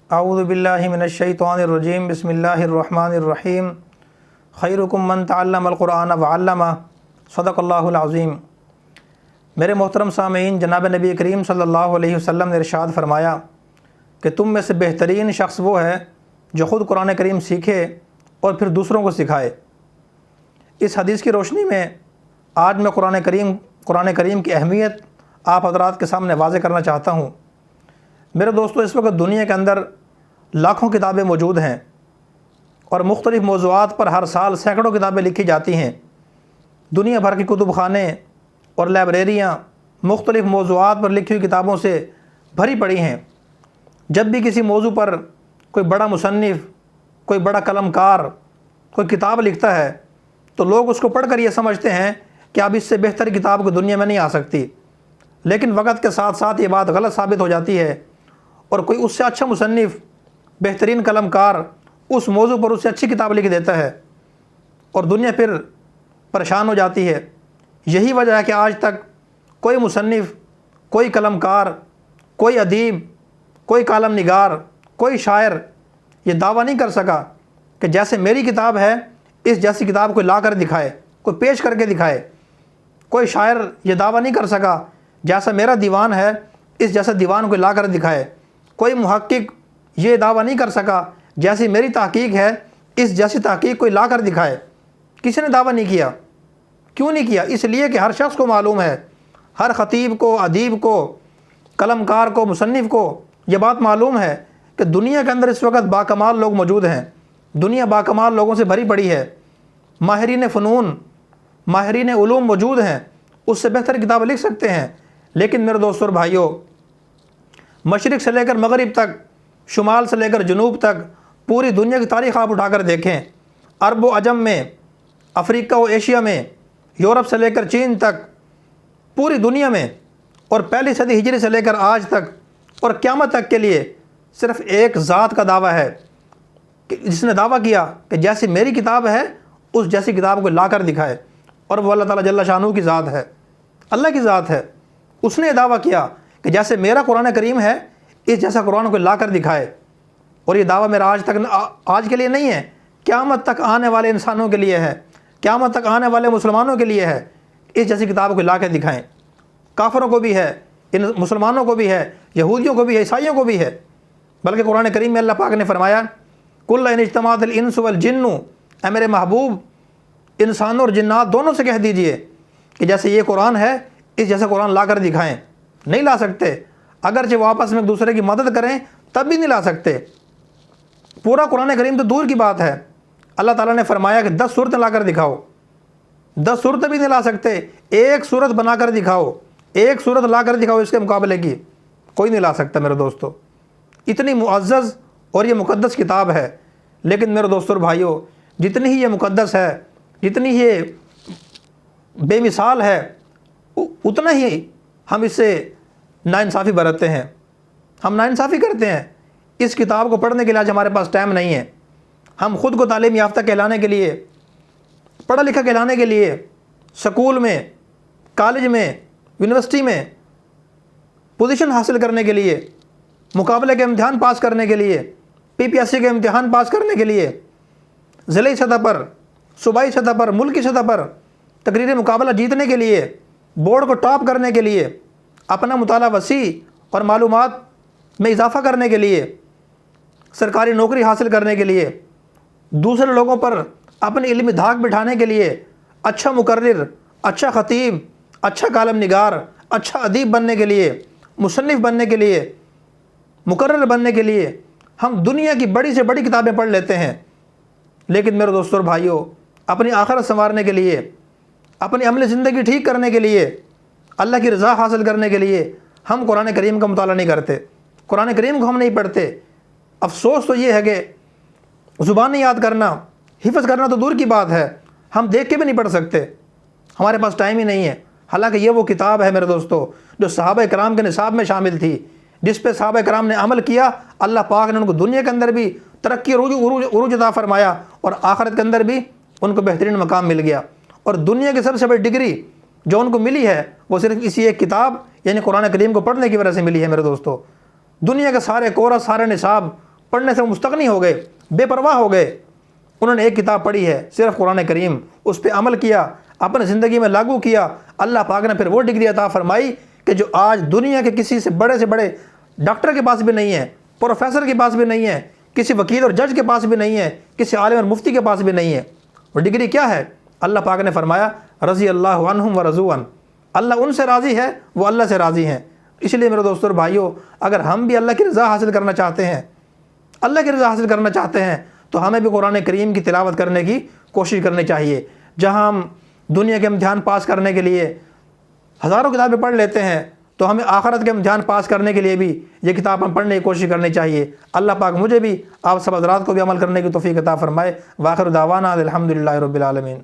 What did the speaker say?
اعوذ باللہ من الشیطان الرجیم بسم اللہ الرحمن الرحیم خیرکم من تعلم القرآن وعلمہ صدق اللہ العظیم۔ میرے محترم سامعین، جناب نبی کریم صلی اللہ علیہ وسلم نے ارشاد فرمایا کہ تم میں سے بہترین شخص وہ ہے جو خود قرآن کریم سیکھے اور پھر دوسروں کو سکھائے۔ اس حدیث کی روشنی میں آج میں قرآن کریم کی اہمیت آپ حضرات کے سامنے واضح کرنا چاہتا ہوں۔ میرے دوستو، اس وقت دنیا کے اندر لاکھوں کتابیں موجود ہیں اور مختلف موضوعات پر ہر سال سینکڑوں کتابیں لکھی جاتی ہیں۔ دنیا بھر کے کتب خانے اور لائبریریاں مختلف موضوعات پر لکھی ہوئی کتابوں سے بھری پڑی ہیں۔ جب بھی کسی موضوع پر کوئی بڑا مصنف، کوئی بڑا قلم کار کوئی کتاب لکھتا ہے تو لوگ اس کو پڑھ کر یہ سمجھتے ہیں کہ اب اس سے بہتر کتاب کو دنیا میں نہیں آ سکتی، لیکن وقت کے ساتھ ساتھ یہ بات غلط ثابت ہو جاتی ہے اور کوئی اس سے اچھا مصنف، بہترین قلم کار اس موضوع پر اس سے اچھی کتاب لکھ دیتا ہے اور دنیا پھر پریشان ہو جاتی ہے۔ یہی وجہ ہے کہ آج تک کوئی مصنف، کوئی قلم کار، کوئی ادیب، کوئی کالم نگار، کوئی شاعر یہ دعویٰ نہیں کر سکا کہ جیسے میری کتاب ہے اس جیسی کتاب کوئی لا کر دکھائے، کوئی پیش کر کے دکھائے۔ کوئی شاعر یہ دعویٰ نہیں کر سکا جیسا میرا دیوان ہے اس جیسا دیوان کوئی لا کر دکھائے۔ کوئی محقق یہ دعویٰ نہیں کر سکا جیسی میری تحقیق ہے اس جیسی تحقیق کوئی لا کر دکھائے۔ کسی نے دعویٰ نہیں کیا۔ کیوں نہیں کیا؟ اس لیے کہ ہر شخص کو معلوم ہے، ہر خطیب کو، ادیب کو، قلم کار کو، مصنف کو یہ بات معلوم ہے کہ دنیا کے اندر اس وقت باکمال لوگ موجود ہیں۔ دنیا باکمال لوگوں سے بھری پڑی ہے۔ ماہرین فنون، ماہرین علوم موجود ہیں، اس سے بہتر کتاب لکھ سکتے ہیں۔ لیکن میرے دوستو اور بھائیوں، مشرق سے لے کر مغرب تک، شمال سے لے کر جنوب تک پوری دنیا کی تاریخ آپ اٹھا کر دیکھیں۔ عرب و عجم میں، افریقہ و ایشیا میں، یورپ سے لے کر چین تک، پوری دنیا میں، اور پہلی صدی ہجری سے لے کر آج تک اور قیامت تک کے لیے صرف ایک ذات کا دعویٰ ہے کہ جس نے دعویٰ کیا کہ جیسی میری کتاب ہے اس جیسی کتاب کو لا کر دکھائے، اور وہ اللہ تعالیٰ جل شانہ کی ذات ہے، اللہ کی ذات ہے۔ اس نے دعویٰ کیا کہ جیسے میرا قرآن کریم ہے اس جیسا قرآن کو لا کر دکھائے، اور یہ دعویٰ میرا آج کے لیے نہیں ہے، قیامت تک آنے والے انسانوں کے لیے ہے، قیامت تک آنے والے مسلمانوں کے لیے ہے۔ اس جیسی کتاب کو لا کے دکھائیں۔ کافروں کو بھی ہے، ان مسلمانوں کو بھی ہے، یہودیوں کو بھی ہے، عیسائیوں کو بھی ہے۔ بلکہ قرآن کریم میں اللہ پاک نے فرمایا کل ان اجتماعت الانس والجن، اے میرے محبوب انسانوں اور جنات دونوں سے کہہ دیجئے کہ جیسے یہ قرآن ہے اس جیسا قرآن لا کر دکھائیں۔ نہیں لا سکتے، اگرچہ وہ آپس میں ایک دوسرے کی مدد کریں تب بھی نہیں لا سکتے۔ پورا قرآن کریم تو دور کی بات ہے، اللہ تعالیٰ نے فرمایا کہ 10 صورتیں لا کر دکھاؤ، 10 صورتیں بھی نہیں لا سکتے۔ ایک صورت بنا کر دکھاؤ، ایک صورت لا کر دکھاؤ اس کے مقابلے کی، کوئی نہیں لا سکتا میرے دوستو۔ اتنی معزز اور یہ مقدس کتاب ہے، لیکن میرے دوستو اور بھائیوں، جتنی ہی یہ مقدس ہے، جتنی ہی یہ بے مثال ہے، اتنا ہی ہم اس سے ناانصافی برتتے ہیں، ہم ناانصافی کرتے ہیں۔ اس کتاب کو پڑھنے کے لیے آج ہمارے پاس ٹائم نہیں ہے۔ ہم خود کو تعلیم یافتہ کہلانے کے لیے، پڑھا لکھا کہلانے کے لیے، سکول میں، کالج میں، یونیورسٹی میں پوزیشن حاصل کرنے کے لیے، مقابلے کے امتحان پاس کرنے کے لیے، PPSC کے امتحان پاس کرنے کے لیے، ضلعی سطح پر، صوبائی سطح پر، ملکی سطح پر تقریری مقابلہ جیتنے کے لیے، بورڈ کو ٹاپ کرنے کے لیے، اپنا مطالعہ وسیع اور معلومات میں اضافہ کرنے کے لیے، سرکاری نوکری حاصل کرنے کے لیے، دوسرے لوگوں پر اپنی علمی دھاک بٹھانے کے لیے، اچھا مقرر، اچھا خطیب، اچھا کالم نگار، اچھا ادیب بننے کے لیے، مصنف بننے کے لیے، مقرر بننے کے لیے ہم دنیا کی بڑی سے بڑی کتابیں پڑھ لیتے ہیں۔ لیکن میرے دوستو اور بھائیوں، اپنی آخرت سنوارنے کے لیے، اپنی عملی زندگی ٹھیک کرنے کے لیے، اللہ کی رضا حاصل کرنے کے لیے ہم قرآن کریم کا مطالعہ نہیں کرتے، قرآن کریم کو ہم نہیں پڑھتے۔ افسوس تو یہ ہے کہ زبان یاد کرنا، حفظ کرنا تو دور کی بات ہے، ہم دیکھ کے بھی نہیں پڑھ سکتے، ہمارے پاس ٹائم ہی نہیں ہے۔ حالانکہ یہ وہ کتاب ہے میرے دوستو جو صحابہ کرام کے نصاب میں شامل تھی، جس پہ صحابہ کرام نے عمل کیا، اللہ پاک نے ان کو دنیا کے اندر بھی ترقی عروج عطا فرمایا اور آخرت کے اندر بھی ان کو بہترین مقام مل گیا۔ اور دنیا کی سب سے بڑی ڈگری جو ان کو ملی ہے وہ صرف اسی ایک کتاب یعنی قرآن کریم کو پڑھنے کی وجہ سے ملی ہے میرے دوستو۔ دنیا کے سارے کورس، سارے نصاب پڑھنے سے وہ مستغنی ہو گئے، بے پرواہ ہو گئے۔ انہوں نے ایک کتاب پڑھی ہے صرف قرآن کریم، اس پہ عمل کیا، اپنے زندگی میں لاگو کیا، اللہ پاک نے پھر وہ ڈگری عطا فرمائی کہ جو آج دنیا کے کسی سے بڑے ڈاکٹر کے پاس بھی نہیں ہے، پروفیسر کے پاس بھی نہیں ہے، کسی وکیل اور جج کے پاس بھی نہیں ہے، کسی عالم اور مفتی کے پاس بھی نہیں ہے۔ وہ ڈگری کیا ہے؟ اللہ پاک نے فرمایا رضی اللہ عنہم ورضوا عنہ، اللہ ان سے راضی ہے، وہ اللہ سے راضی ہیں۔ اس لیے میرے دوستوں اور بھائیوں، اگر ہم بھی اللہ کی رضا حاصل کرنا چاہتے ہیں، اللہ کی رضا حاصل کرنا چاہتے ہیں، تو ہمیں بھی قرآن کریم کی تلاوت کرنے کی کوشش کرنی چاہیے۔ جہاں ہم دنیا کے امتحان پاس کرنے کے لیے ہزاروں کتابیں پڑھ لیتے ہیں، تو ہمیں آخرت کے امتحان پاس کرنے کے لیے بھی یہ کتاب ہم پڑھنے کی کوشش کرنی چاہیے۔ اللہ پاک مجھے بھی، آپ سب حضرات کو بھی عمل کرنے کی توفیق عطا فرمائے۔ وآخر دعوانا الحمدللہ رب العالمین۔